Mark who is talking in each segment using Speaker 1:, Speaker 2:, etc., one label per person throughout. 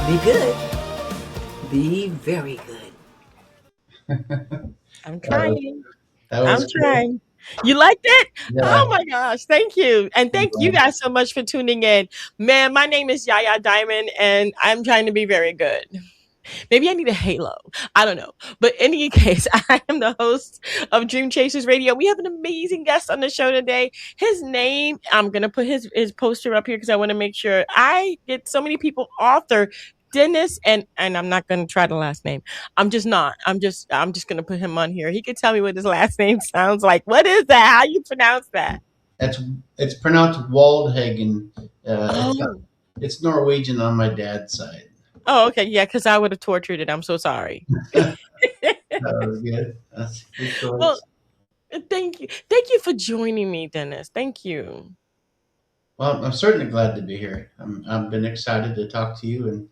Speaker 1: Be good. Be very good.
Speaker 2: I'm
Speaker 3: That was
Speaker 2: trying.
Speaker 3: that
Speaker 2: I'm
Speaker 3: was good.
Speaker 2: trying. You liked it? Oh
Speaker 3: Yeah.
Speaker 2: my gosh. Thank you. And
Speaker 3: I'm
Speaker 2: thank you
Speaker 3: glad.
Speaker 2: guys so much for tuning in. Man, my name is Yaya Diamond and I'm trying to be very good. Maybe I need a halo. I don't know. But in any case, I am the host of Dream Chasers Radio. We have an amazing guest on the show today. His name, I'm going to put his poster up here because I want to make sure I get so many people author Dennis and I'm not going to try the last name. I'm just not. I'm just going to put him on here. He could tell me what his last name sounds like. What is that? How you pronounce that?
Speaker 3: That's it's pronounced Woldhagen. It's not,
Speaker 2: Oh.
Speaker 3: it's Norwegian on my dad's side.
Speaker 2: Oh, okay. Yeah, cuz I would have tortured it. I'm so sorry.
Speaker 3: That was good. That's a good
Speaker 2: Well,
Speaker 3: choice.
Speaker 2: thank you. Thank you for joining me, Dennis. Thank you.
Speaker 3: Well, I'm certainly glad to be here. I've been excited to talk to you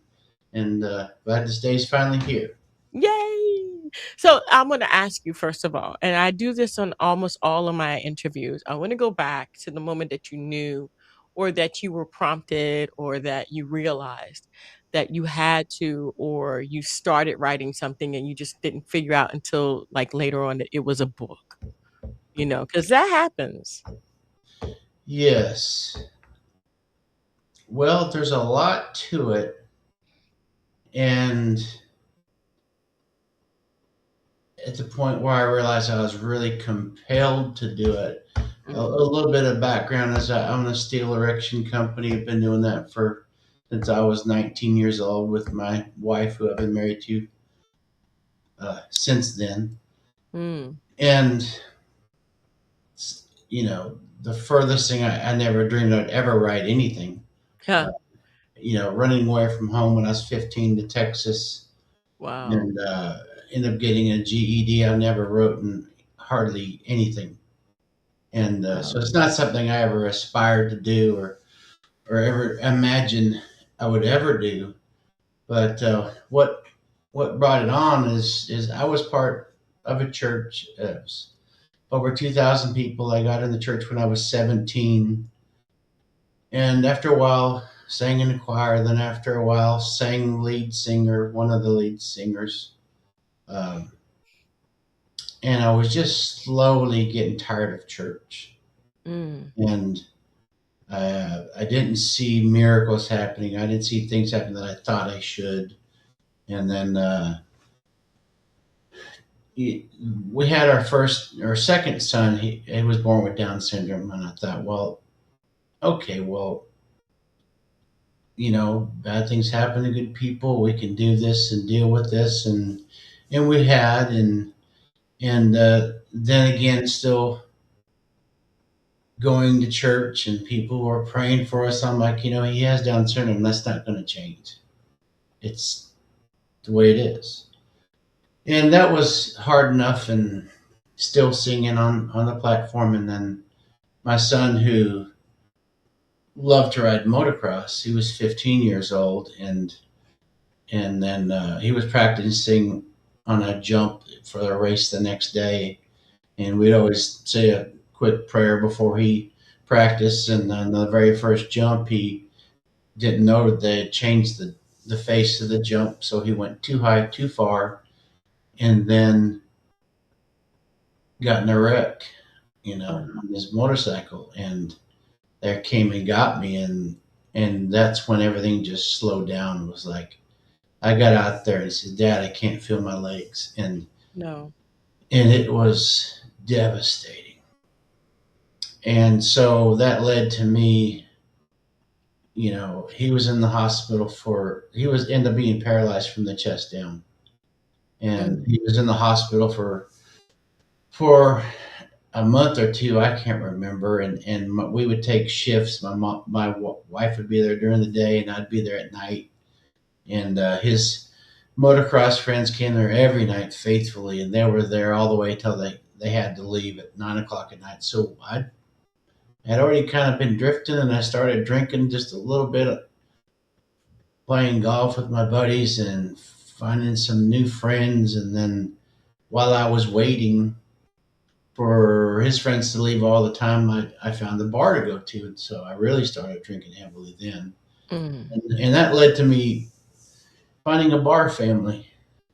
Speaker 3: and glad this day's finally here.
Speaker 2: Yay! So I'm going to ask you first of all, and I do this on almost all of my interviews. I want to go back to the moment that you knew, or that you were prompted, or that you realized that you had to, or you started writing something and you just didn't figure out until like later on that it was a book, because that happens.
Speaker 3: Yes. Well, there's a lot to it, and at the point where I realized I was really compelled to do it. A
Speaker 2: Mhm.
Speaker 3: little bit of background is I own a steel erection company. I've been doing that for since I was 19 years old with my wife, who I've been married to since then.
Speaker 2: Mm.
Speaker 3: And the furthest thing I never dreamed I'd ever write anything. Uh,
Speaker 2: Yeah.
Speaker 3: Running away from home when I was 15 to Texas,
Speaker 2: Wow.
Speaker 3: and ended up getting a GED. I never wrote in hardly anything, and so
Speaker 2: Wow.
Speaker 3: it's not something I ever aspired to do or ever imagined I would ever do. But what brought it on is I was part of a church. Over 2,000 people. I got in the church when I was 17, and after a while, sang in the choir. Then after a while, sang lead singer, one of the lead singers. Um, and I was just slowly getting tired of church,
Speaker 2: Mm.
Speaker 3: and I didn't see miracles happening. I didn't see things happen that I thought I should. And then we had our second son. He was born with Down syndrome, and I thought, well, okay, well, bad things happen to good people. We can do this and deal with this, and we had, and then again, still going to church, and people were praying for us. I'm like, he has Down syndrome. That's not going to change. It's the way it is. And that was hard enough, and still singing on the platform. And then my son, who loved to ride motocross, he was 15 years old, and then he was practicing on a jump for the race the next day. And we'd always say a quick prayer before he practiced. And on the very first jump, he didn't know that they had changed the face of the jump, so he went too high, too far, and then got in a wreck,
Speaker 2: Oh,
Speaker 3: on his motorcycle, and there came and got me, and that's when everything just slowed down. It was like I got out there and said, "Dad, I can't feel my legs,"
Speaker 2: no.
Speaker 3: and it was devastating. And so that led to me, he was in the hospital he was ended up being paralyzed from the chest down, and
Speaker 2: Mm.
Speaker 3: he was in the hospital for a month or two. I can't remember. And we would take shifts. My wife would be there during the day, and I'd be there at night. And his motocross friends came there every night faithfully, and they were there all the way till they had to leave at 9 o'clock at night. So I had already kind of been drifting, and I started drinking just a little bit, playing golf with my buddies, and finding some new friends. And then while I was waiting for his friends to leave all the time, I found the bar to go to. And so I really started drinking heavily then.
Speaker 2: Mm.
Speaker 3: And that led to me finding a bar family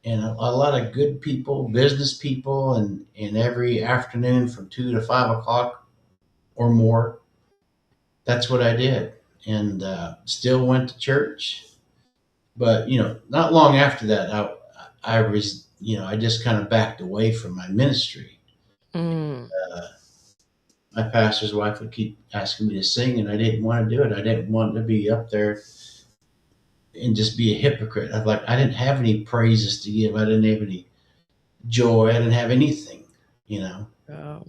Speaker 3: and a lot of good people, business people, and every afternoon from 2 to 5 o'clock or more, that's what I did. And still went to church. But, not long after that, I was, I just kind of backed away from my ministry.
Speaker 2: Mm.
Speaker 3: My pastor's wife would keep asking me to sing, and I didn't want to do it. I didn't want to be up there and just be a hypocrite. I didn't have any praises to give. I didn't have any joy. I didn't have anything, you know.
Speaker 2: Oh.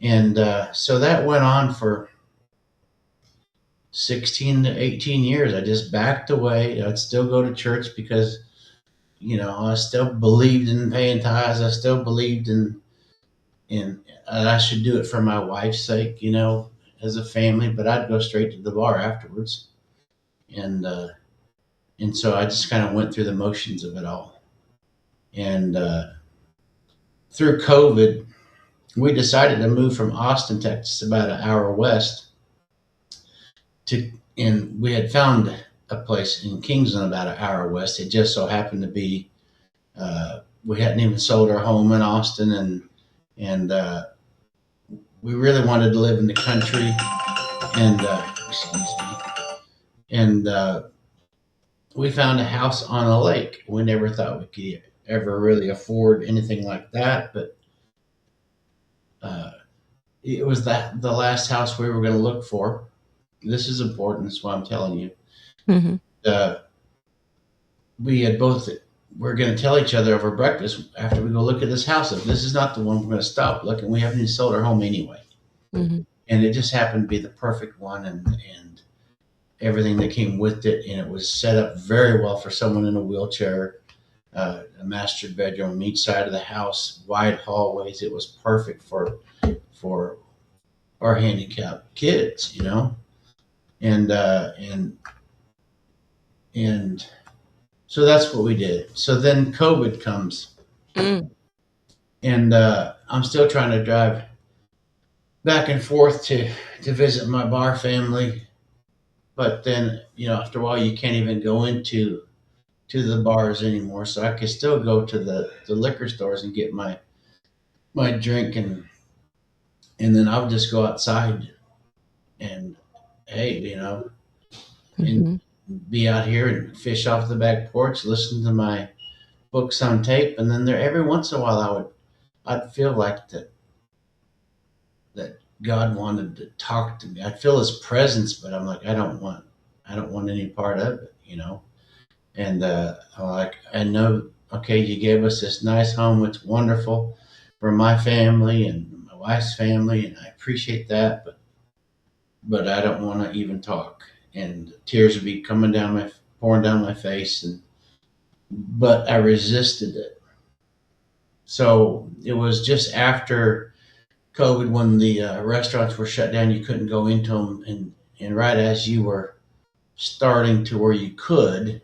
Speaker 3: And so that went on for 16 to 18 years. I just backed away. I'd still go to church because, I still believed in paying tithes. I still believed in I should do it for my wife's sake, as a family. But I'd go straight to the bar afterwards, and so I just kind of went through the motions of it all. And through COVID, we decided to move from Austin, Texas, about an hour west, and we had found a place in Kingsland about an hour west. It just so happened to be we hadn't even sold our home in Austin, and we really wanted to live in the country. And excuse me, and we found a house on a lake. We never thought we could ever really afford anything like that, but it was the last house we were going to look for. This is important. That's why I'm telling you.
Speaker 2: Mm-hmm.
Speaker 3: We had both. We're going to tell each other over breakfast after we go look at this house. If this is not the one, we're going to stop looking. We haven't even sold our home anyway,
Speaker 2: Mm-hmm.
Speaker 3: and it just happened to be the perfect one, and everything that came with it, and it was set up very well for someone in a wheelchair. A master bedroom on each side of the house, wide hallways. It was perfect for our handicapped kids, and and so that's what we did. So then COVID comes,
Speaker 2: Mm.
Speaker 3: and I'm still trying to drive back and forth to visit my bar family, but then after a while you can't even go into the bars anymore. So I could still go to the liquor stores and get my drink, and then I would just go outside and hey, and
Speaker 2: Mm-hmm.
Speaker 3: be out here and fish off the back porch, listen to my books on tape, and then there every once in a while I'd feel like that God wanted to talk to me. I'd feel His presence, but I'm like, I don't want any part of it, And I'm like, I know, okay, you gave us this nice home. It's wonderful for my family and my wife's family, and I appreciate that, but I don't want to even talk. And tears would be pouring down my face, but I resisted it. So it was just after COVID when the restaurants were shut down. You couldn't go into them, and right as you were starting to where you could.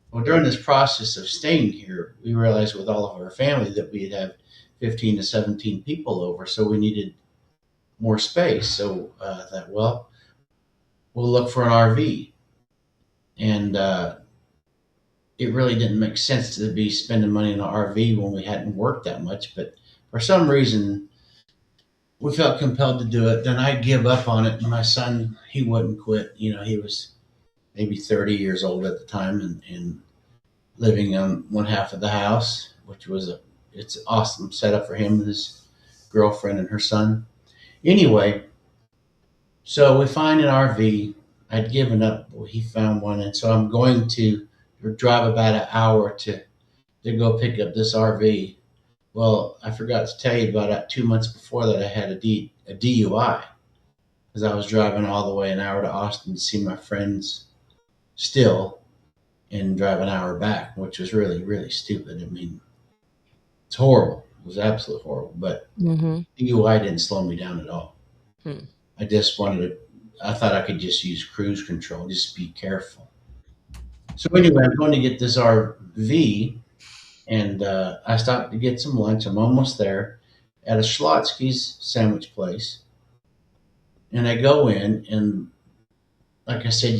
Speaker 3: Well, during this process of staying here, we realized with all of our family that we'd have 15 to 17 people over, so we needed more space. So I thought, well, we'll look for an RV. And it really didn't make sense to be spending money on an RV when we hadn't worked that much. But for some reason, we felt compelled to do it. Then I give up on it. And my son, he wouldn't quit. He was maybe 30 years old at the time, and living on one half of the house, which was it's an awesome setup for him and his girlfriend and her son. Anyway, so we find an RV. I'd given up. Well, he found one, and so I'm going to drive about an hour to go pick up this RV. Well, I forgot to tell you about 2 months before that I had a DUI because I was driving all the way an hour to Austin to see my friends still and drive an hour back, which was really, really stupid. I mean, it's horrible. It was absolutely horrible. But
Speaker 2: Mm-hmm.
Speaker 3: DUI didn't slow me down at all.
Speaker 2: Hmm.
Speaker 3: I just I thought I could just use cruise control, just be careful. So anyway, I'm going to get this RV, and I stopped to get some lunch. I'm almost there at a Schlotsky's sandwich place. And I go in, and like I said,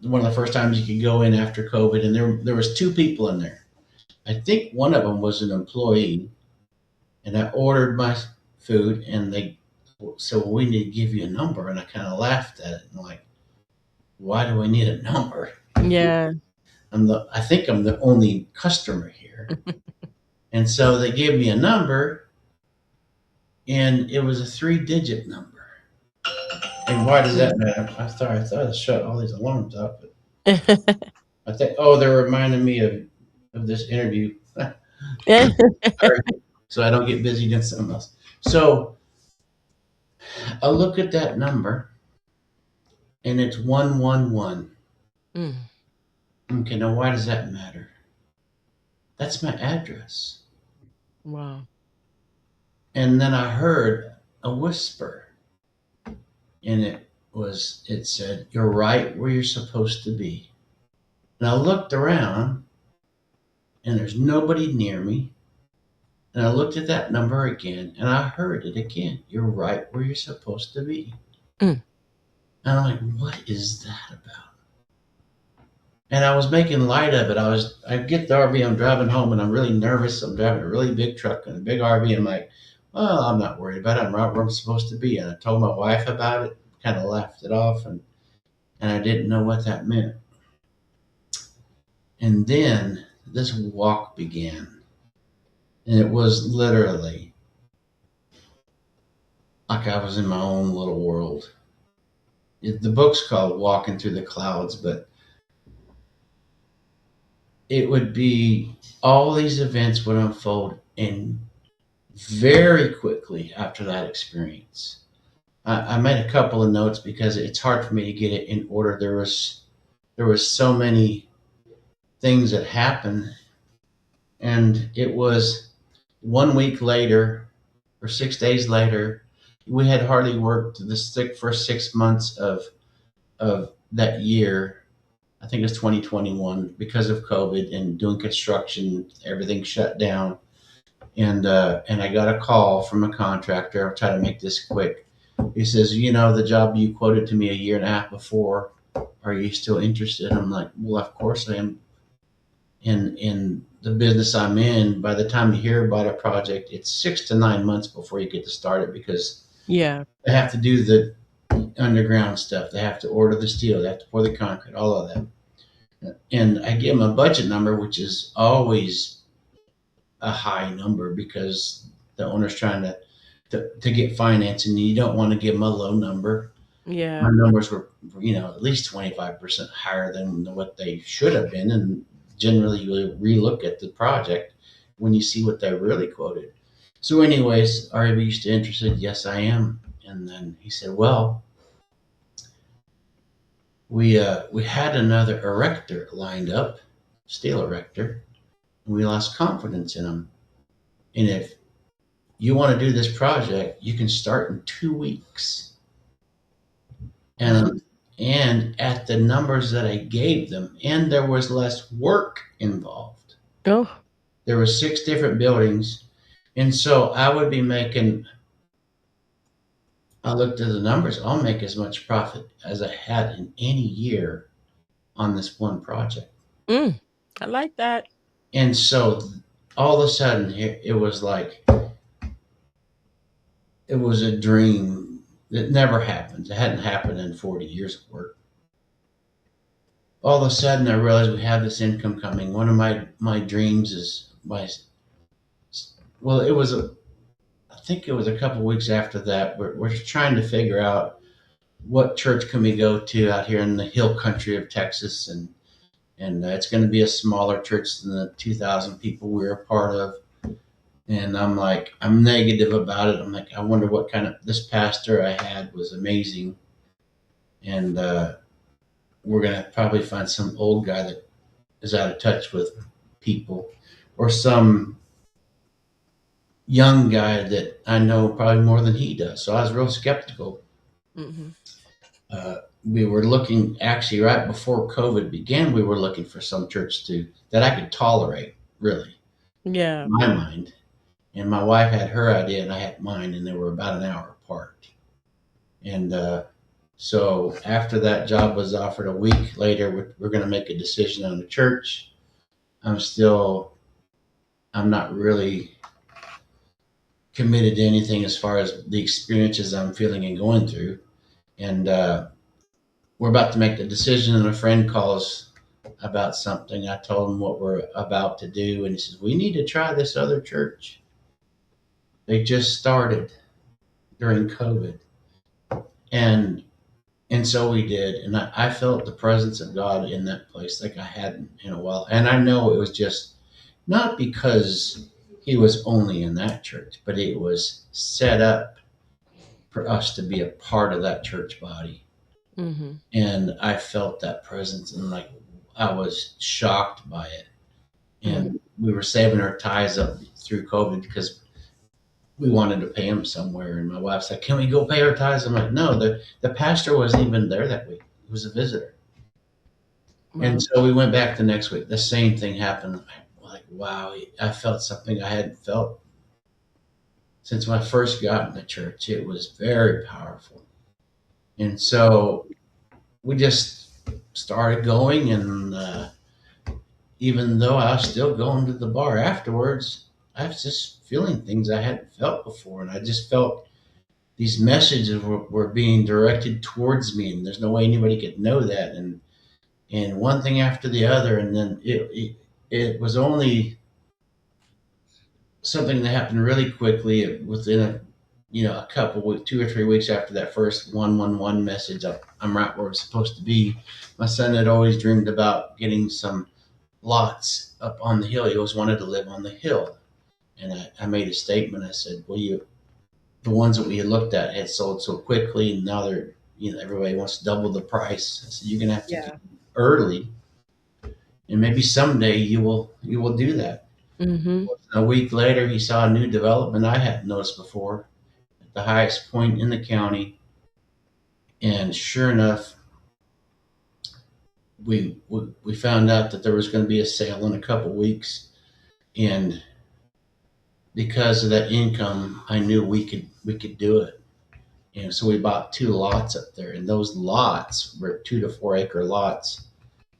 Speaker 3: one of the first times you could go in after COVID, and there was two people in there. I think one of them was an employee, and I ordered my food, and they said, "Well, we need to give you a number," and I kind of laughed at it, and like, "Why do I need a number?
Speaker 2: Yeah.
Speaker 3: I think I'm the only customer here." And so they gave me a number, and it was a 3-digit number. And why does that matter? I thought I shut all these alarms up, but I think, oh, they're reminding me of this interview. Sorry. So I don't get busy doing something else. So I look at that number, and it's 111.
Speaker 2: Mm.
Speaker 3: Okay, now why does that matter? That's my address.
Speaker 2: Wow.
Speaker 3: And then I heard a whisper, and it said, "You're right where you're supposed to be." And I looked around, and there's nobody near me. And I looked at that number again, and I heard it again. "You're right where you're supposed to be."
Speaker 2: Mm.
Speaker 3: And I'm like, what is that about? And I was making light of it. I get the RV, I'm driving home, and I'm really nervous. I'm driving a really big truck and a big RV. And I'm like, well, I'm not worried about it. I'm right where I'm supposed to be. And I told my wife about it, kind of laughed it off, and I didn't know what that meant. And then this walk began. And it was literally like I was in my own little world. The book's called Walking Through the Clouds, but it would be all these events would unfold in very quickly after that experience. I made a couple of notes because it's hard for me to get it in order. There was so many things that happened, and it was 1 week later or 6 days later. We had hardly worked the first 6 months of that year. I think it's 2021 because of COVID and doing construction, everything shut down. And I got a call from a contractor. I'll try to make this quick. He says, the job you quoted to me a year and a half before, are you still interested? I'm like, well, of course I am. In the business I'm in, by the time you hear about a project, it's 6 to 9 months before you get to start it because
Speaker 2: Yeah.
Speaker 3: they have to do the underground stuff. They have to order the steel. They have to pour the concrete, all of that. And I give them a budget number, which is always a high number because the owner's trying to get financing. And you don't want to give them a low number.
Speaker 2: Yeah.
Speaker 3: My numbers were, at least 25% higher than what they should have been. And generally, you relook at the project when you see what they really quoted. So, anyways, are you still interested? Yes, I am. And then he said, well, we had another erector lined up, steel erector, and we lost confidence in him. And if you want to do this project, you can start in 2 weeks. And at the numbers that I gave them, and there was less work involved.
Speaker 2: Oh.
Speaker 3: There were 6 different buildings, and so I would be making. I looked at the numbers. I'll make as much profit as I had in any year on this one project.
Speaker 2: I like that.
Speaker 3: And so all of a sudden, it was like it was a dream that never happened. It hadn't happened in 40 years of work. All of a sudden, I realized we have this income coming. One of my dreams is well, I think it was a couple of weeks after that. We're trying to figure out what church can we go to out here in the hill country of Texas, and it's going to be a smaller church than the 2,000 people we were a part of. And I'm negative about it. I'm like, I wonder what kind of this pastor I had was amazing, and we're going to probably find some old guy that is out of touch with people, or some young guy that I know probably more than he does. So I was real skeptical.
Speaker 2: Mm-hmm.
Speaker 3: We were looking, actually right before COVID began, we were looking for some church that I could tolerate, really.
Speaker 2: Yeah.
Speaker 3: In my mind. And my wife had her idea and I had mine, and they were about an hour apart. And So after that job was offered, a week later, we're going to make a decision on the church. I'm still, I'm not really committed to anything as far as the experiences I'm feeling and going through. And we're about to make the decision, and a friend calls about something. I told him what we're about to do, and he says, "We need to try this other church. They just started during COVID." And so we did, and I felt the presence of God in that place like I hadn't in a while. And I know it was just not because he was only in that church, but it was set up for us to be a part of that church body.
Speaker 2: Mm-hmm.
Speaker 3: And I felt that presence, and like I was shocked by it.
Speaker 2: Mm-hmm.
Speaker 3: And we were saving our tithes up through COVID because we wanted to pay him somewhere. And my wife's like, "Can we go pay our tithes?" I'm like, "No, the pastor wasn't even there that week. He was a visitor." And
Speaker 2: Wow.
Speaker 3: so we went back the next week. The same thing happened. Like, wow, I felt something I hadn't felt since when I first got in the church. It was very powerful. And so we just started going. And even though I was still going to the bar afterwards, I was just feeling things I hadn't felt before. And I just felt these messages were being directed towards me. And there's no way anybody could know that. And one thing after the other. And then it was only something that happened really quickly within a couple 2 or 3 weeks after that first 111 message. I'm right where I'm supposed to be. My son had always dreamed about getting some lots up on the hill. He always wanted to live on the hill. And I made a statement. I said, "Well, the ones that we had looked at had sold so quickly, and now they're, everybody wants to double the price." I said, "You're gonna have to get early, and maybe someday you will do that."
Speaker 2: Mm-hmm.
Speaker 3: A week later, he saw a new development I hadn't noticed before, at the highest point in the county. And sure enough, we found out that there was going to be a sale in a couple weeks. And because of that income, I knew we could do it. And so we bought 2 lots up there, and those lots were 2 to 4 acre lots.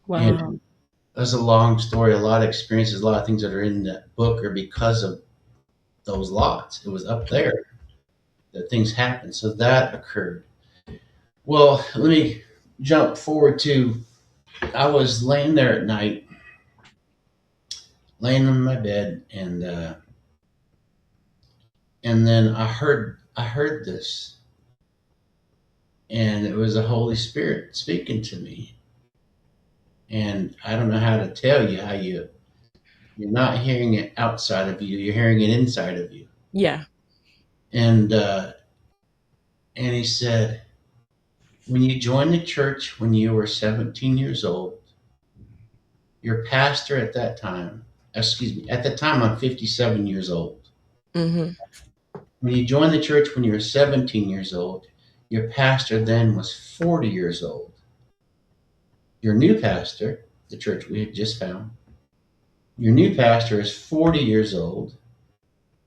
Speaker 3: And
Speaker 2: Wow.
Speaker 3: that's a long story, a lot of experiences, a lot of things that are in that book are because of those lots. It was up there that things happened. So that occurred. Well, let me jump forward to, I was laying there at night, laying in my bed, and then I heard this, and it was the Holy Spirit speaking to me. And I don't know how to tell you how you're not hearing it outside of you, you're hearing it inside of you.
Speaker 2: Yeah.
Speaker 3: And he said, "When you joined the church when you were 17 years old, your pastor at that time, excuse me, at the time I'm 57 years old.
Speaker 2: Mm-hmm.
Speaker 3: When you joined the church when you were 17 years old, your pastor then was 40 years old. Your new pastor, the church we had just found, your new pastor is 40 years old,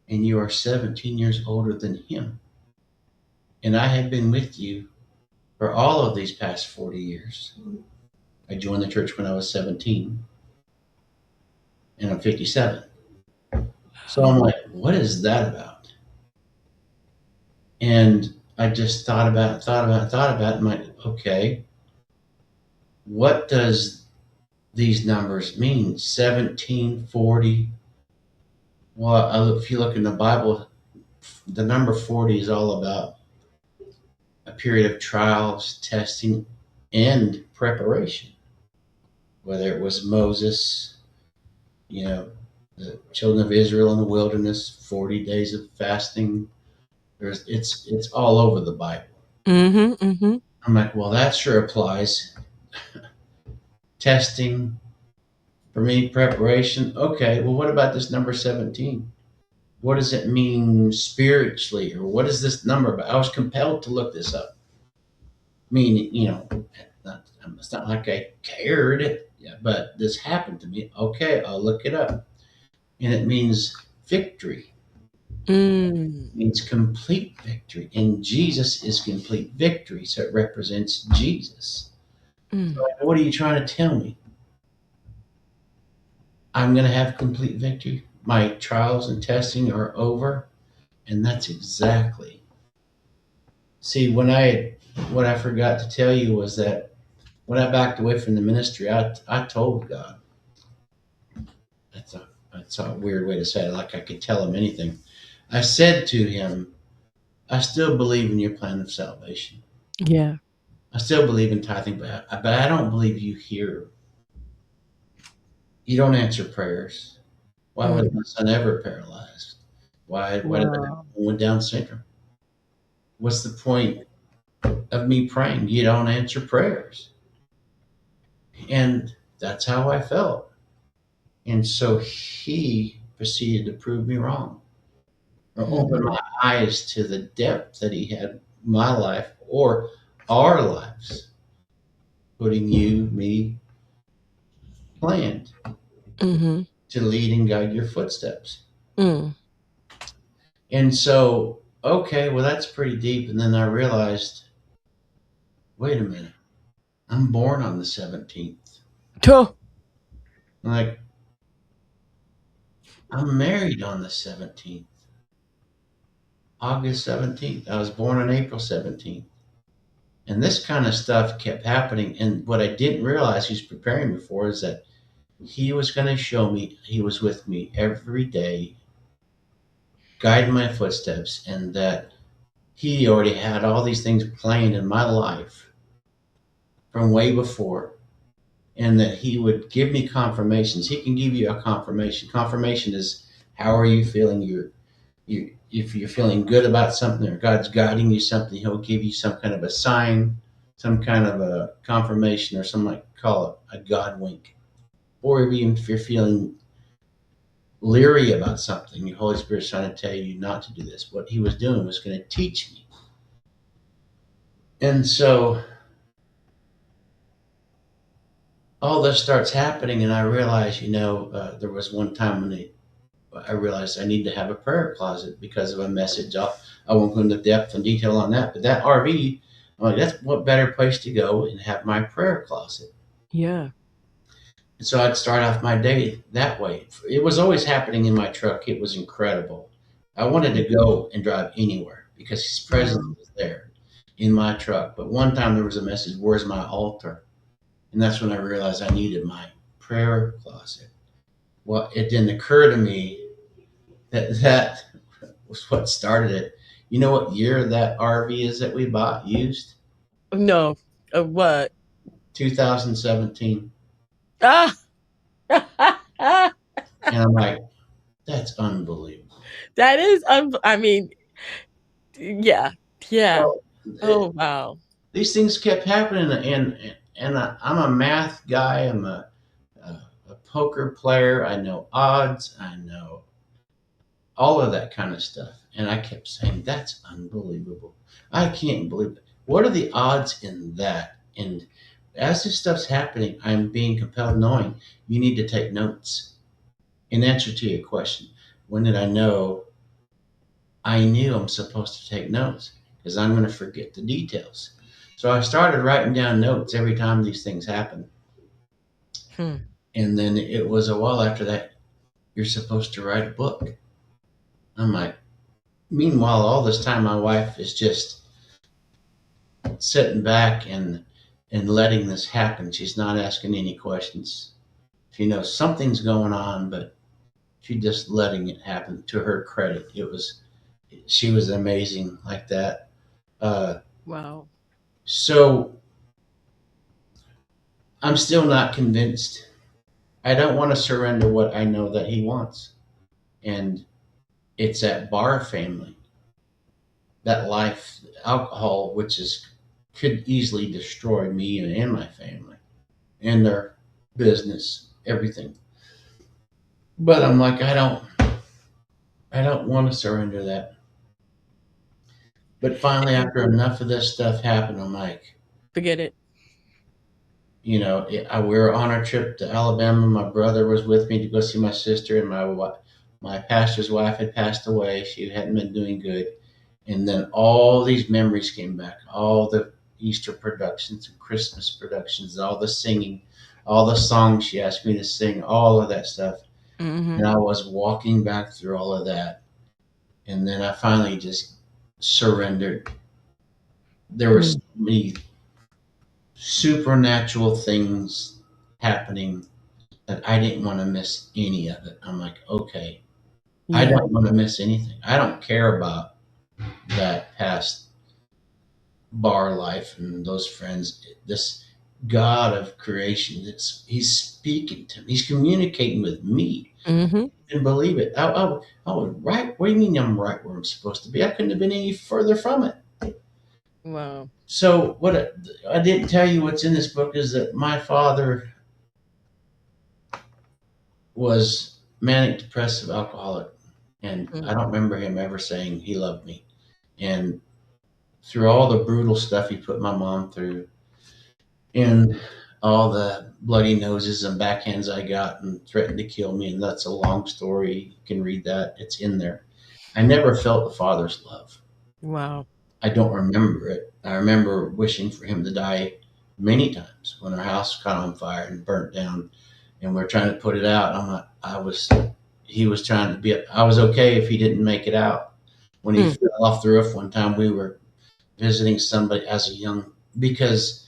Speaker 3: and you are 17 years older than him. And I have been with you for all of these past 40 years. I joined the church when I was 17, and I'm 57. So I'm like, what is that about?" And I just thought about it, thought about it. I'm like, okay, what does these numbers mean? 17, 40. Well, if you look in the Bible, the number 40 is all about a period of trials, testing, and preparation. Whether it was Moses, the children of Israel in the wilderness, 40 days of fasting. It's all over the Bible.
Speaker 2: Mm-hmm. Mm-hmm.
Speaker 3: I'm like, well, that sure applies. Testing, for me, preparation. Okay, well, what about this number 17? What does it mean spiritually? Or what is this number about? I was compelled to look this up. I mean, it's not like I cared, yeah, but this happened to me. Okay, I'll look it up. And it means victory.
Speaker 2: Mm.
Speaker 3: Means complete victory. And Jesus is complete victory. So it represents Jesus. So
Speaker 2: Mm.
Speaker 3: what are you trying to tell me? I'm going to have complete victory. My trials and testing are over. And that's exactly. See, what I forgot to tell you was that when I backed away from the ministry, I told God, that's a weird way to say it, like I could tell him anything. I said to him, I still believe in your plan of salvation.
Speaker 2: Yeah.
Speaker 3: I still believe in tithing, but I don't believe you hear. You don't answer prayers. Why was
Speaker 2: Mm.
Speaker 3: my son ever paralyzed? Why did I have
Speaker 2: Wow.
Speaker 3: someone with Down syndrome? What's the point of me praying? You don't answer prayers. And that's how I felt. And so he proceeded to prove me wrong or open
Speaker 2: Mhm.
Speaker 3: my eyes to the depth that he had my life or our lives, putting you, me, planned
Speaker 2: Mhm.
Speaker 3: to lead and guide your footsteps.
Speaker 2: Mm.
Speaker 3: And so, okay, well, that's pretty deep. And then I realized, wait a minute, I'm born on the 17th.
Speaker 2: Tuh.
Speaker 3: Like, I'm married on the 17th, August 17th. I was born on April 17th. And this kind of stuff kept happening. And what I didn't realize he was preparing me for is that he was going to show me, he was with me every day, guiding my footsteps, and that he already had all these things planned in my life from way before, and that he would give me confirmations. He can give you a confirmation. Confirmation is how are you feeling? If you're feeling good about something or God's guiding you something, He'll give you some kind of a sign, some kind of a confirmation, or some like call it a God wink. Or even if you're feeling leery about something, your Holy Spirit's trying to tell you not to do this. What He was doing was going to teach me. And so all this starts happening, and I realize, there was one time when I realized I need to have a prayer closet because of a message. I won't go into depth and detail on that, but that RV, I'm like, that's what better place to go and have my prayer closet.
Speaker 2: Yeah.
Speaker 3: And so I'd start off my day that way. It was always happening in my truck. It was incredible. I wanted to go and drive anywhere because His presence
Speaker 2: Wow.
Speaker 3: was there in my truck. But one time there was a message, where's my altar? And that's when I realized I needed my prayer closet. Well, it didn't occur to me that was what started it. You know what year that RV is that we bought used?
Speaker 2: No. What?
Speaker 3: 2017.
Speaker 2: Ah.
Speaker 3: And I'm like, that's unbelievable.
Speaker 2: That is. I mean. Yeah. Yeah.
Speaker 3: Well,
Speaker 2: Oh wow.
Speaker 3: these things kept happening, and I'm a math guy. I'm a poker player. I know odds. I know all of that kind of stuff. And I kept saying, that's unbelievable. I can't believe it. What are the odds in that? And as this stuff's happening, I'm being compelled knowing you need to take notes. In answer to your question, when did I know? I knew I'm supposed to take notes because I'm going to forget the details. So I started writing down notes every time these things happen.
Speaker 2: Hmm.
Speaker 3: And then it was a while after that, you're supposed to write a book. I'm like, meanwhile, all this time, my wife is just sitting back and letting this happen. She's not asking any questions. She knows something's going on, but she's just letting it happen. To her credit, she was amazing like that. Uh,
Speaker 2: Wow.
Speaker 3: so I'm still not convinced. I don't want to surrender what I know that he wants, and it's that bar family, that life, alcohol, which is could easily destroy me and my family and their business, everything. But I'm like, I don't want to surrender that. But finally, after enough of this stuff happened, I'm like,
Speaker 2: Forget it.
Speaker 3: we were on our trip to Alabama. My brother was with me to go see my sister, and My pastor's wife had passed away. She hadn't been doing good. And then all these memories came back, all the Easter productions and Christmas productions, all the singing, all the songs she asked me to sing, all of that stuff.
Speaker 2: Mm-hmm.
Speaker 3: And I was walking back through all of that. And then I finally just surrendered. There were so many supernatural things happening that I didn't want to miss any of it. I'm like, okay, I
Speaker 2: Yeah.
Speaker 3: don't want to miss anything. I don't care about that past bar life and those friends. This God of creation, He's speaking to me. He's communicating with me.
Speaker 2: Mm-hmm.
Speaker 3: I can believe it. I was right. What do you mean I'm right where I'm supposed to be? I couldn't have been any further from it.
Speaker 2: Wow.
Speaker 3: So what I didn't tell you what's in this book is that my father was manic depressive alcoholic, and I don't remember him ever saying he loved me. And through all the brutal stuff he put my mom through, and all the bloody noses and backhands I got, and threatened to kill me, and that's a long story. You can read that; it's in there. I never felt the father's love.
Speaker 2: Wow.
Speaker 3: I don't remember it. I remember wishing for him to die many times when our house caught on fire and burnt down, and we are trying to put it out. He was trying to be. I was okay if he didn't make it out. When he fell off the roof one time, we were visiting somebody as a young because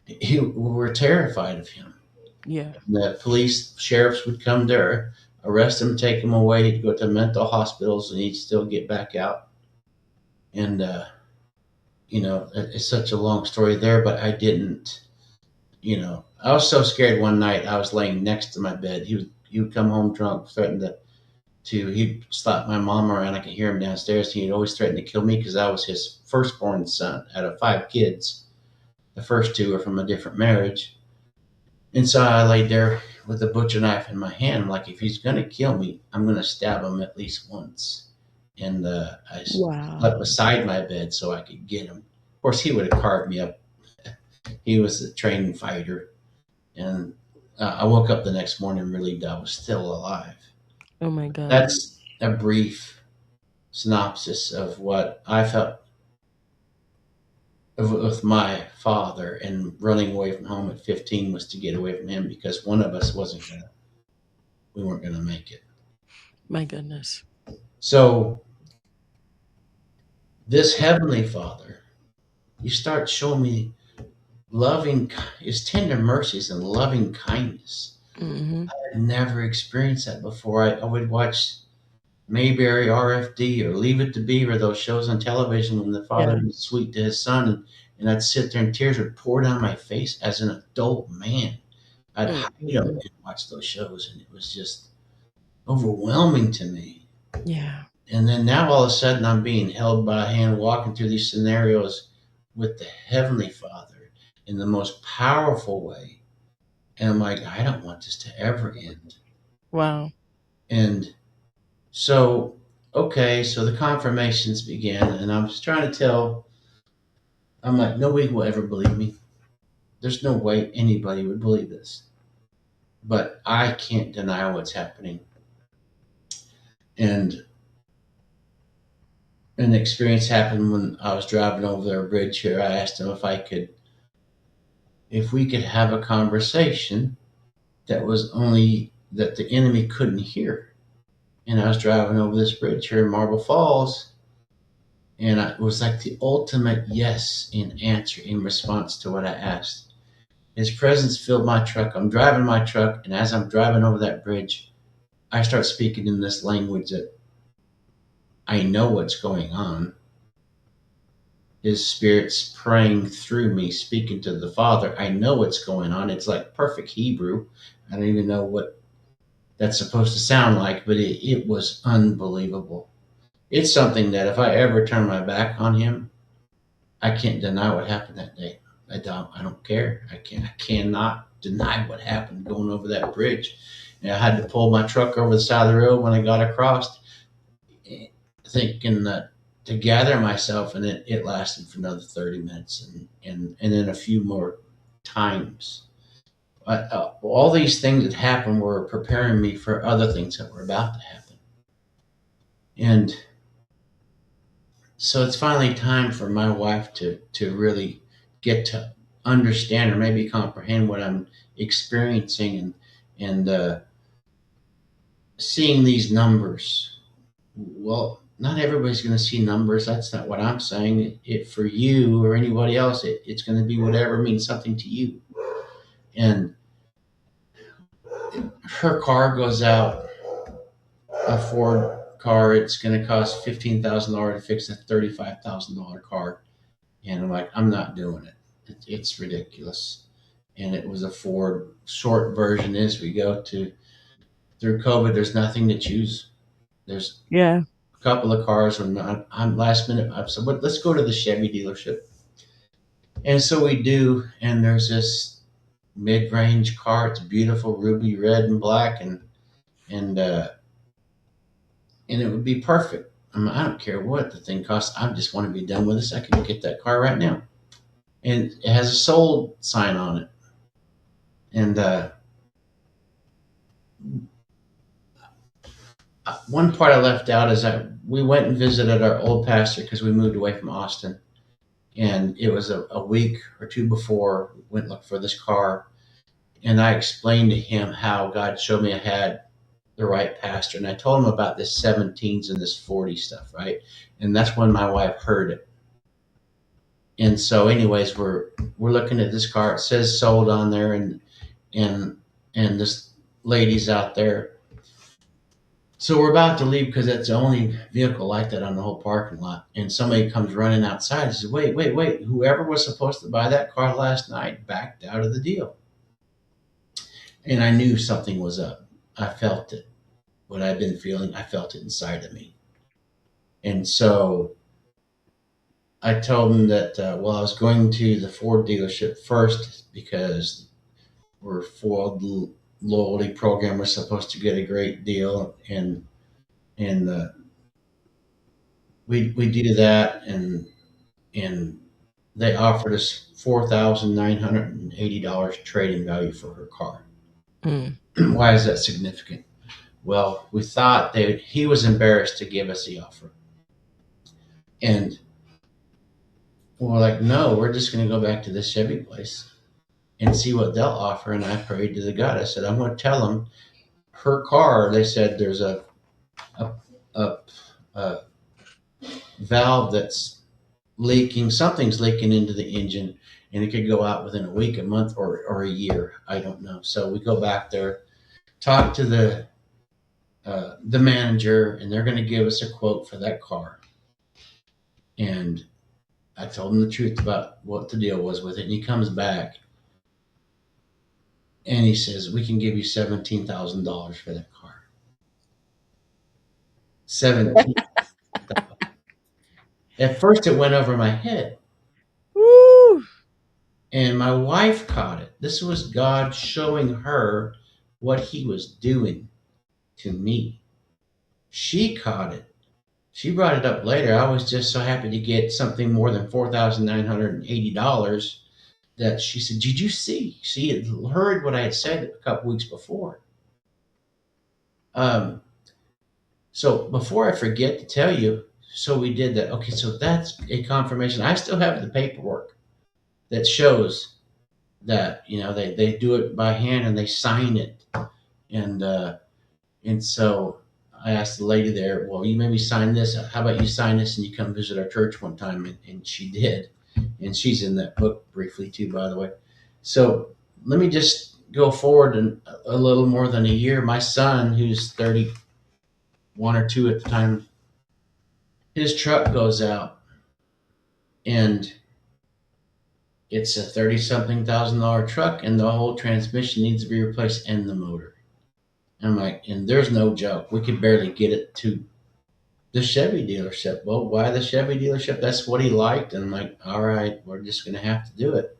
Speaker 3: we were terrified of him.
Speaker 2: Yeah.
Speaker 3: The police, sheriffs would come there, arrest him, take him away. He'd go to mental hospitals, and he'd still get back out. And it's such a long story there, but I didn't. I was so scared one night. I was laying next to my bed. He would come home drunk, threatened he'd slap my mom around. I could hear him downstairs. He'd always threaten to kill me because I was his firstborn son out of 5 kids. The first 2 are from a different marriage. And so I laid there with a butcher knife in my hand. Like, if he's going to kill me, I'm going to stab him at least once. And I slept
Speaker 2: Wow.
Speaker 3: beside my bed so I could get him. Of course, he would have carved me up. He was a trained fighter. And I woke up the next morning relieved I was still alive.
Speaker 2: Oh my God.
Speaker 3: That's a brief synopsis of what I felt with my father, and running away from home at 15 was to get away from him because one of us we weren't gonna make it.
Speaker 2: My goodness.
Speaker 3: So this heavenly Father, you start showing me loving his tender mercies and loving kindness.
Speaker 2: Mm-hmm.
Speaker 3: I've never experienced that before. I would watch Mayberry, RFD, or Leave It to Beaver, those shows on television when the father
Speaker 2: Yeah.
Speaker 3: was sweet to his son, and I'd sit there and tears would pour down my face as an adult man. I'd hide them
Speaker 2: Mm-hmm.
Speaker 3: and watch those shows, and it was just overwhelming to me.
Speaker 2: Yeah.
Speaker 3: And then now all of a sudden I'm being held by a hand, walking through these scenarios with the Heavenly Father in the most powerful way. And I'm like, I don't want this to ever end.
Speaker 2: Wow.
Speaker 3: And so, okay, so the confirmations began, and I'm just trying to I'm like, nobody will ever believe me. There's no way anybody would believe this. But I can't deny what's happening. And an experience happened when I was driving over their bridge here. I asked him if we could have a conversation that the enemy couldn't hear. And I was driving over this bridge here in Marble Falls, and it was like the ultimate yes in answer in response to what I asked. His presence filled my truck. I'm driving my truck, and as I'm driving over that bridge, I start speaking in this language that I know what's going on. His spirit's praying through me, speaking to the Father. I know what's going on. It's like perfect Hebrew. I don't even know what that's supposed to sound like, but it was unbelievable. It's something that if I ever turn my back on him, I can't deny what happened that day. I don't care. I cannot deny what happened going over that bridge. And I had to pull my truck over the side of the road when I got across, thinking that to gather myself, and it lasted for another 30 minutes and then a few more times. All these things that happened were preparing me for other things that were about to happen. And so it's finally time for my wife to really get to understand or maybe comprehend what I'm experiencing, and seeing these numbers. Well, not everybody's going to see numbers. That's not what I'm saying. It for you or anybody else, it's going to be whatever means something to you. And her car goes out, a Ford car. It's going to cost $15,000 to fix a $35,000 car, and I'm like, I'm not doing it. It's ridiculous. And it was a Ford. Short version is we go to through COVID. There's nothing to choose. There's
Speaker 2: Yeah.
Speaker 3: a couple of cars. When I'm last minute, I said, "But let's go to the Chevy dealership." And so we do, and there's this mid-range car. It's beautiful, ruby red and black, and and it would be perfect. I don't care what the thing costs. I just want to be done with this. I can get that car right now, and it has a sold sign on it. And one part I left out is that we went and visited our old pastor because we moved away from Austin, and it was a week or two before we went look for this car, and I explained to him how God showed me I had the right pastor, and I told him about this 17s and this 40 stuff, right? And that's when my wife heard it. And so, anyways, we're looking at this car. It says sold on there, and and this lady's out there. So we're about to leave because that's the only vehicle like that on the whole parking lot. And somebody comes running outside and says, "Wait, wait, wait! Whoever was supposed to buy that car last night backed out of the deal." And I knew something was up. I felt it. What I'd been feeling, I felt it inside of me. And so I told him that, well, I was going to the Ford dealership first because we're Ford loyalty program. We're supposed to get a great deal, and we do that, and they offered us $4,980 trading value for her car.
Speaker 2: Mm.
Speaker 3: Why is that significant? Well, we thought he was embarrassed to give us the offer, and we're like, no, we're just going to go back to this Chevy place and see what they'll offer. And I prayed to the God. I said, I'm going to tell them her car. They said there's a, a, a valve that's leaking. Something's leaking into the engine, and it could go out within a week, a month, or a year. I don't know. So we go back there, talk to the manager, and they're going to give us a quote for that car. And I told him the truth about what the deal was with it. And he comes back and he says, we can give you $17,000 for that car. 17. At first it went over my head.
Speaker 2: Woo.
Speaker 3: And my wife caught it. This was God showing her what he was doing to me. She caught it. She brought it up later. I was just so happy to get something more than $4,980 that she said, did you see? She had heard what I had said a couple weeks before. So before I forget to tell you, so we did that. Okay, so that's a confirmation. I still have the paperwork that shows that, they do it by hand and they sign it. And so I asked the lady there, well, you maybe sign this. How about you sign this and you come visit our church one time? And she did. And she's in that book briefly too, by the way. So let me just go forward a little more than a year. My son, who's 31 or 2 at the time, his truck goes out, and it's a 30-something thousand-dollar truck, and the whole transmission needs to be replaced and the motor. I'm like, and there's no joke. We could barely get it to the Chevy dealership. Well, why the Chevy dealership? That's what he liked. And I'm like, all right, we're just going to have to do it.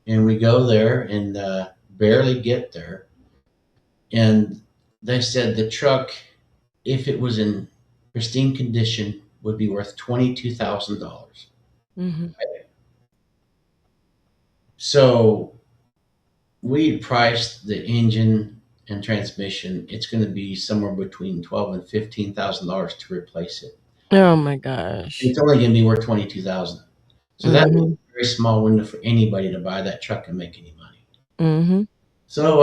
Speaker 3: And we go there and barely get there. And they said the truck, if it was in pristine condition, would be worth $22,000.
Speaker 2: Mm-hmm.
Speaker 3: So we priced the engine and transmission, it's going to be somewhere between $12,000 and $15,000 to replace it.
Speaker 2: Oh my gosh.
Speaker 3: It's only going to be worth 22,000. So that was
Speaker 2: Mhm.
Speaker 3: a very small window for anybody to buy that truck and make any money.
Speaker 2: Mhm.
Speaker 3: So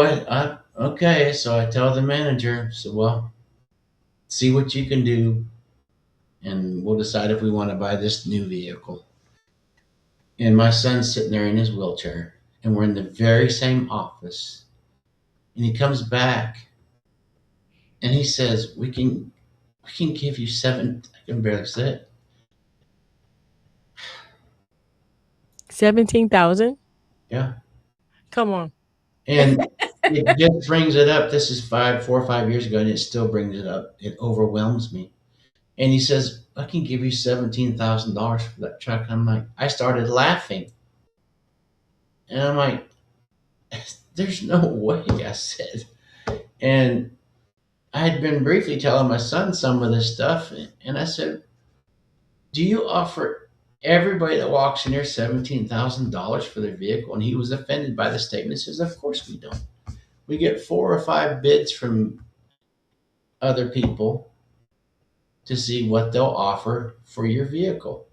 Speaker 3: okay. So I tell the manager, so well, see what you can do, and we'll decide if we want to buy this new vehicle. And my son's sitting there in his wheelchair, and we're in the very same office. And he comes back, and he says, "We can give you seven." I can barely say it.
Speaker 2: 17,000.
Speaker 3: Yeah,
Speaker 2: Come on.
Speaker 3: and it just brings it up. This is 4 or 5 years ago, and it still brings it up. It overwhelms me. And he says, "I can give you $17,000 for that truck." I'm like, I started laughing, and I'm like, "There's no way," I said. And I had been briefly telling my son some of this stuff, and I said, "Do you offer everybody that walks in here $17,000 for their vehicle?" And he was offended by the statement. He says, "Of course we don't. We get 4 or 5 bids from other people to see what they'll offer for your vehicle,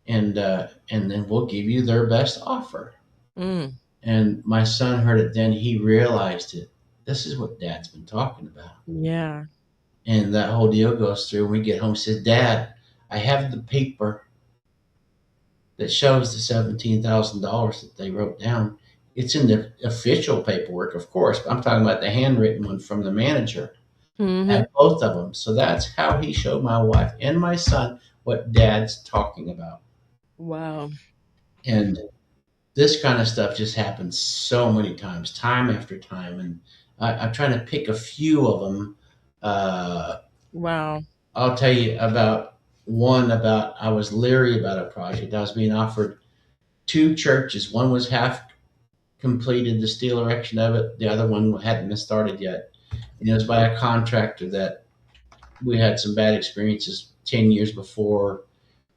Speaker 3: and then we'll give you their best offer."
Speaker 2: Mm.
Speaker 3: And my son heard it. Then he realized it. This is what Dad's been talking about.
Speaker 2: Yeah.
Speaker 3: And that whole deal goes through. And we get home. He says, "Dad, I have the paper that shows the $17,000 that they wrote down. It's in the official paperwork, of course, but I'm talking about the handwritten one from the manager. I
Speaker 2: Mhm.
Speaker 3: have both of them." So that's how he showed my wife and my son what Dad's talking about.
Speaker 2: Wow.
Speaker 3: And this kind of stuff just happens so many times, time after time. And I'm trying to pick a few of them. Uh,
Speaker 2: Wow.
Speaker 3: I'll tell you about one. About I was leery about a project. I was being offered 2 churches. One was half completed, the steel erection of it. The other one hadn't been started yet. And it was by a contractor that we had some bad experiences 10 years before.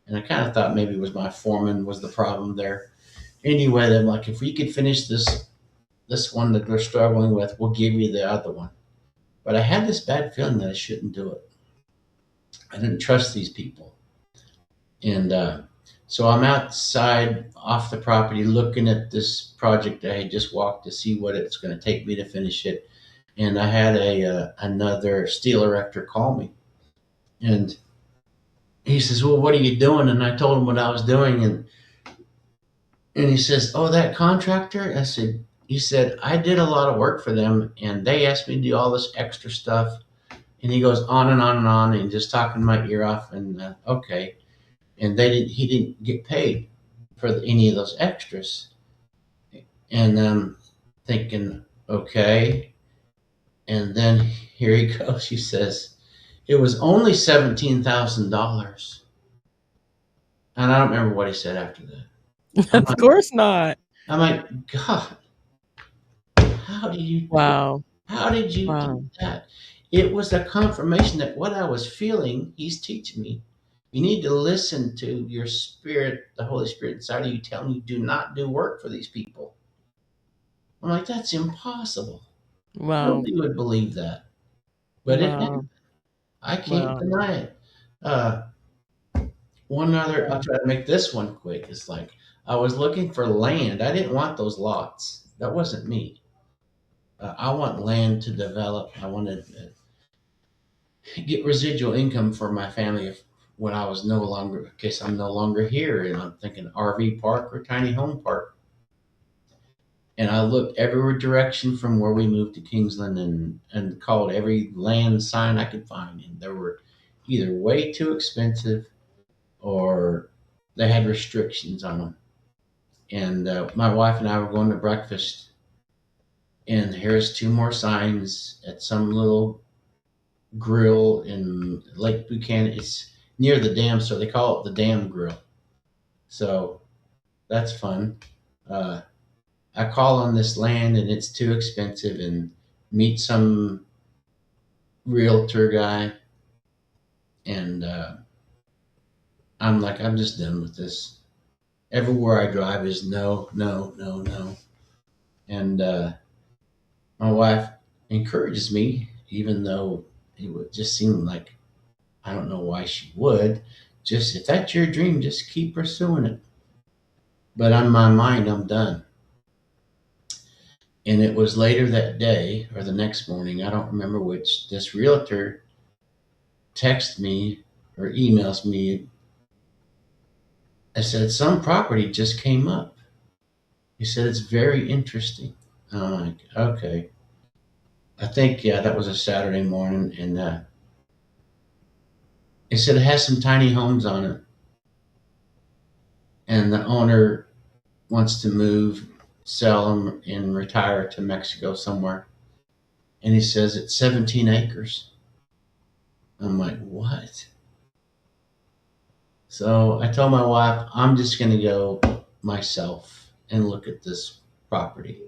Speaker 3: And I kind of thought maybe it was my foreman was the problem there. Anyway, they're like, if we could finish this one that we're struggling with, we'll give you the other one. But I had this bad feeling that I shouldn't do it. I didn't trust these people. And so I'm outside off the property looking at this project I had just walked to see what it's going to take me to finish it. And I had another steel erector call me. And he says, "Well, what are you doing?" And I told him what I was doing. And he says, "Oh, that contractor?" He said, "I did a lot of work for them, and they asked me to do all this extra stuff." And he goes on and on and on, and just talking my ear off. And okay, and he didn't get paid for any of those extras. And I'm thinking, okay. And then here he goes. He says, "It was only $17,000." And I don't remember what he said after that. I'm
Speaker 2: Of
Speaker 3: like,
Speaker 2: course not.
Speaker 3: God, how do you
Speaker 2: Wow.
Speaker 3: how did you do
Speaker 2: Wow.
Speaker 3: that? It was a confirmation that what I was feeling, he's teaching me. You need to listen to your spirit, the Holy Spirit inside of you telling you, do not do work for these people. I'm like, that's impossible.
Speaker 2: Wow.
Speaker 3: Nobody would believe that. But it
Speaker 2: Wow.
Speaker 3: happened. I can't
Speaker 2: Wow.
Speaker 3: deny it. Uh, One other, I'll
Speaker 2: Wow.
Speaker 3: try to make this one quick. It's like I was looking for land. I didn't want those lots. That wasn't me. I want land to develop. I wanted to get residual income for my family if when I was no longer, in case I'm no longer here. And I'm thinking RV park or tiny home park. And I looked every direction from where we moved to Kingsland and called every land sign I could find. And there were either way too expensive or they had restrictions on them. And my wife and I were going to breakfast, and here's 2 more signs at some little grill in Lake Buchanan. It's near the dam, so they call it the Dam Grill. So that's fun. Uh, I call on this land, and it's too expensive, and meet some realtor guy, and I'm like, I'm just done with this. Everywhere I drive is no, no, no, no. And my wife encourages me, even though it would just seem like I don't know why she would. Just if that's your dream, just keep pursuing it. But on my mind, I'm done. And it was later that day or the next morning, I don't remember which, this realtor texts me or emails me. I said, some property just came up. He said, it's very interesting. I'm like, okay. I think, yeah, that was a Saturday morning. And he said, it has some tiny homes on it. And the owner wants to move, sell them, and retire to Mexico somewhere. And he says, it's 17 acres. I'm like, what? So I told my wife, I'm just going to go myself and look at this property.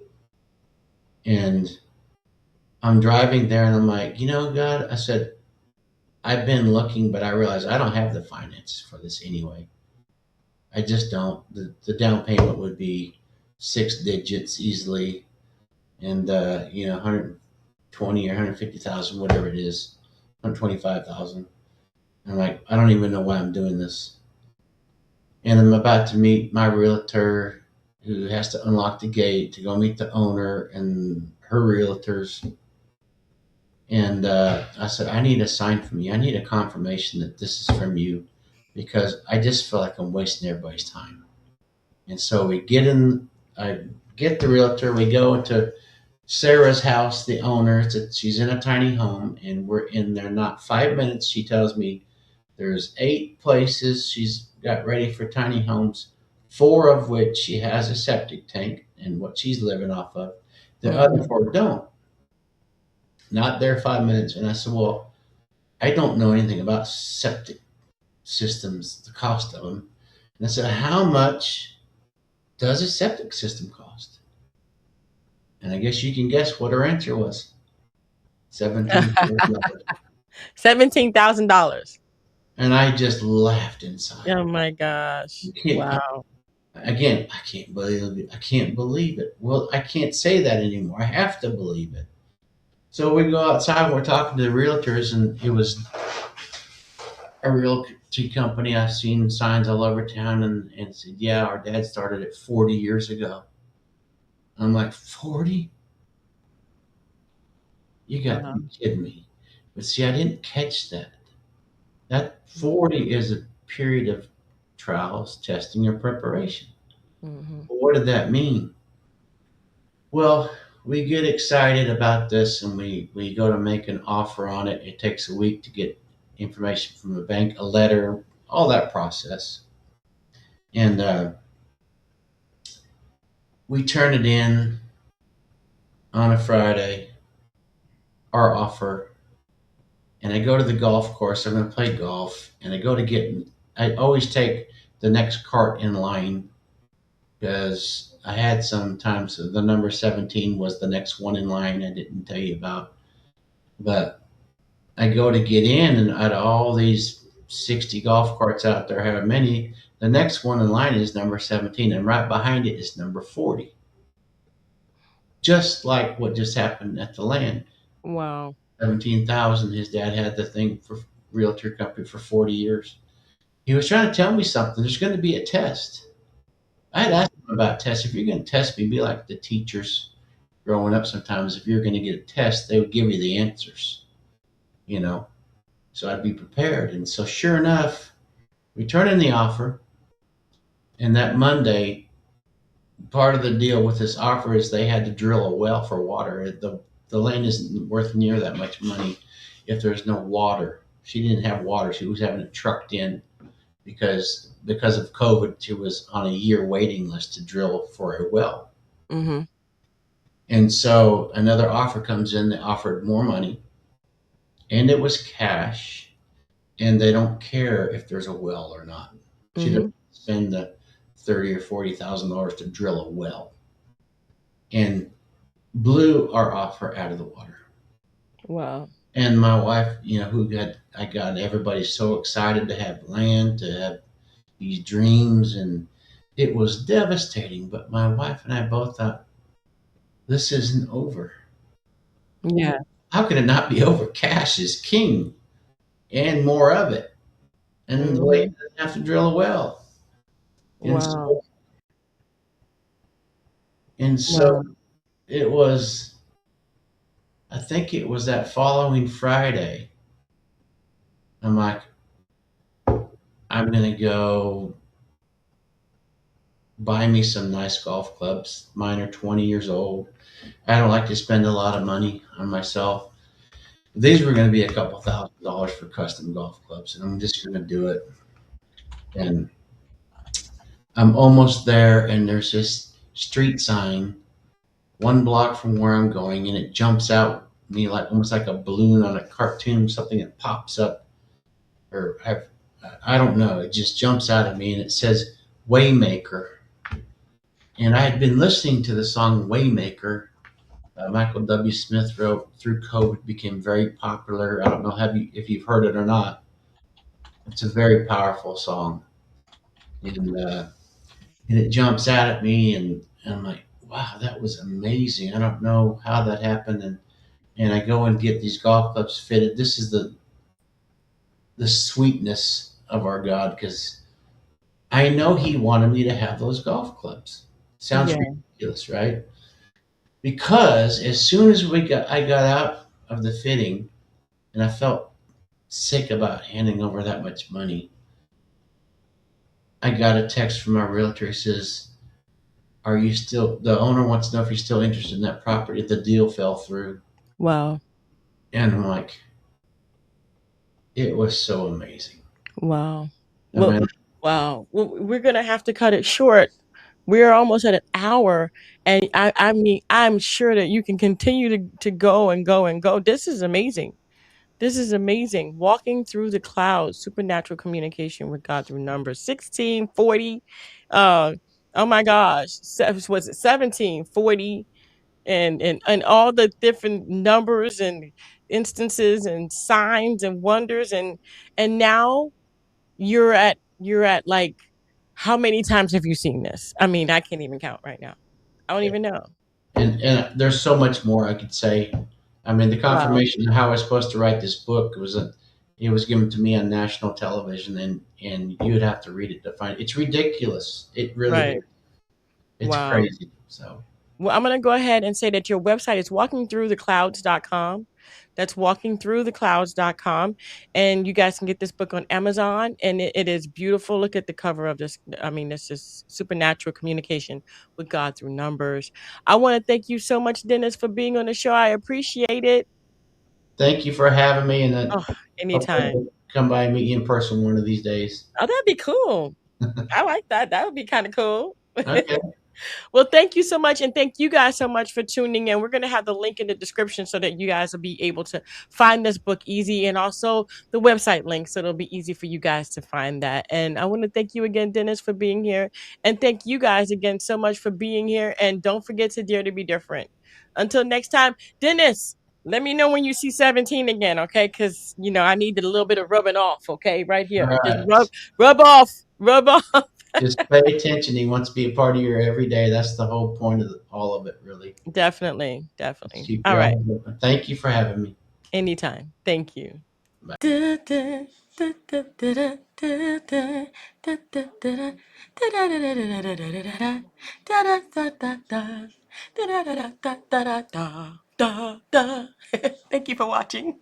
Speaker 3: And I'm driving there and I'm like, God, I said, I've been looking, but I realize I don't have the finances for this anyway. I just don't. The down payment would be 6 digits easily, and 120 or 150,000, whatever it is, 125,000. I'm like, I don't even know why I'm doing this. And I'm about to meet my realtor, who has to unlock the gate to go meet the owner and her realtors. And I said, I need a sign from you. I need a confirmation that this is from you, because I just feel like I'm wasting everybody's time. And so I get the realtor, we go into Sarah's house, the owner. She's in a tiny home, and we're in there not 5 minutes. She tells me there's 8 places she's got ready for tiny homes, 4 of which she has a septic tank and what she's living off of. The other 4 don't. Not there 5 minutes. And I said, well, I don't know anything about septic systems, the cost of them. And I said, how much does a septic system cost? And I guess you can guess what her answer was. $17,000.
Speaker 2: $17,000.
Speaker 3: And I just laughed inside.
Speaker 2: Oh my gosh. Wow.
Speaker 3: Again, I can't believe it. I can't believe it. Well, I can't say that anymore. I have to believe it. So we go outside and we're talking to the realtors, and it was a realty company. I've seen signs all over town, and said, yeah, our dad started it 40 years ago. I'm like, 40? You got to be kidding me. But see, I didn't catch that. That 40 is a period of trials, testing, or preparation.
Speaker 2: Mm-hmm.
Speaker 3: What did that mean? Well, we get excited about this, and we go to make an offer on it. It takes a week to get information from the bank, a letter, all that process. And we turn it in on a Friday, our offer. And I go to the golf course. I'm going to play golf. And I always take the next cart in line, because I had sometimes the number 17 was the next one in line I didn't tell you about. But I go to get in, and out of all these 60 golf carts out there, however many, the next one in line is number 17, and right behind it is number 40. Just like what just happened at the land.
Speaker 2: Wow.
Speaker 3: 17,000. His dad had the thing for realtor company for 40 years. He was trying to tell me something. There's going to be a test. I had asked him about tests. If you're going to test me, be like the teachers growing up sometimes. If you're going to get a test, they would give you the answers, you know. So I'd be prepared. And so sure enough, we turn in the offer. And that Monday, part of the deal with this offer is they had to drill a well for water. The land isn't worth near that much money if there's no water. She didn't have water. She was having it trucked in because of COVID. She was on a year waiting list to drill for a well.
Speaker 2: Mm-hmm.
Speaker 3: And so another offer comes in. They offered more money, and it was cash. And they don't care if there's a well or not. She doesn't spend the $30,000 or $40,000 to drill a well, and blew our offer out of the water.
Speaker 2: Wow.
Speaker 3: And my wife, I got everybody so excited to have land, to have these dreams, and it was devastating. But my wife and I both thought, this isn't over.
Speaker 2: Yeah.
Speaker 3: How could it not be over? Cash is king and more of it. And the lady
Speaker 2: Hmm.
Speaker 3: doesn't have to drill a well. And
Speaker 2: Wow.
Speaker 3: so, and so
Speaker 2: Wow.
Speaker 3: it was, I think it was that following Friday. I'm like, I'm going to go buy me some nice golf clubs. Mine are 20 years old. I don't like to spend a lot of money on myself. These were going to be a couple $1,000s for custom golf clubs, and I'm just going to do it. And I'm almost there, and there's this street sign 1 block from where I'm going, and it jumps out me like almost like a balloon on a cartoon, something that pops up, or I don't know. It just jumps out at me, and it says Waymaker. And I had been listening to the song Waymaker. Michael W. Smith wrote through COVID, became very popular. I don't know if you've heard it or not. It's a very powerful song, and it jumps out at me, and I'm like, wow, that was amazing. I don't know how that happened, and I go and get these golf clubs fitted. This is the sweetness of our God, because I know He wanted me to have those golf clubs. Sounds
Speaker 2: Yeah.
Speaker 3: ridiculous, right? Because as soon as I got out of the fitting, and I felt sick about handing over that much money. I got a text from our realtor. He says, "Are you still?" The owner wants to know if you're still interested in that property. The deal fell through,
Speaker 2: Wow.
Speaker 3: and I'm like, it was so amazing.
Speaker 2: Wow.
Speaker 3: I
Speaker 2: Well,
Speaker 3: mean,
Speaker 2: wow. Well, we're gonna have to cut it short. We're almost at an hour, and I mean, I'm sure that you can continue to go and go and go. This is amazing. This is amazing. Walking through the clouds, supernatural communication with God through numbers. 1640. Uh, oh my gosh. Was it 1740? And all the different numbers and instances and signs and wonders, and now you're at like, how many times have you seen this? I mean, I can't even count right now. I don't even know.
Speaker 3: and there's so much more I could say. I mean, the
Speaker 2: Wow.
Speaker 3: confirmation of how I was supposed to write this book it was given to me on national television, and you would have to read it to find it. It's ridiculous. It really
Speaker 2: Right.
Speaker 3: is. It's
Speaker 2: Wow.
Speaker 3: crazy. So
Speaker 2: Well, I'm going to go ahead and say that your website is walkingthroughtheclouds.com. That's walkingthroughtheclouds.com. And you guys can get this book on Amazon. And it is beautiful. Look at the cover of this. I mean, this is supernatural communication with God through numbers. I want to thank you so much, Dennis, for being on the show. I appreciate it.
Speaker 3: thank you for having me, and
Speaker 2: Oh,
Speaker 3: hope I
Speaker 2: anytime.
Speaker 3: can come by and meet you in person one of these days.
Speaker 2: Oh, that'd be cool. I like that. That would be kind of cool.
Speaker 3: Okay.
Speaker 2: Well, thank you so much. And thank you guys so much for tuning in. We're going to have the link in the description so that you guys will be able to find this book easy, and also the website link. So it'll be easy for you guys to find that. And I want to thank you again, Dennis, for being here. And thank you guys again so much for being here. And don't forget to dare to be different. Until next time, Dennis, let me know when you see 17 again, okay? Because, I need a little bit of rubbing off, okay? Right
Speaker 3: All
Speaker 2: here. Just
Speaker 3: right.
Speaker 2: rub off, rub off.
Speaker 3: Just pay attention. He wants to be a part of your everyday. That's the whole point of all of it, really.
Speaker 2: Definitely,
Speaker 3: Just
Speaker 2: definitely.
Speaker 3: keep
Speaker 2: All
Speaker 3: your
Speaker 2: right.
Speaker 3: eyes open. Thank you for having me.
Speaker 2: Anytime. Thank you.
Speaker 3: Bye.
Speaker 2: Thank you for watching.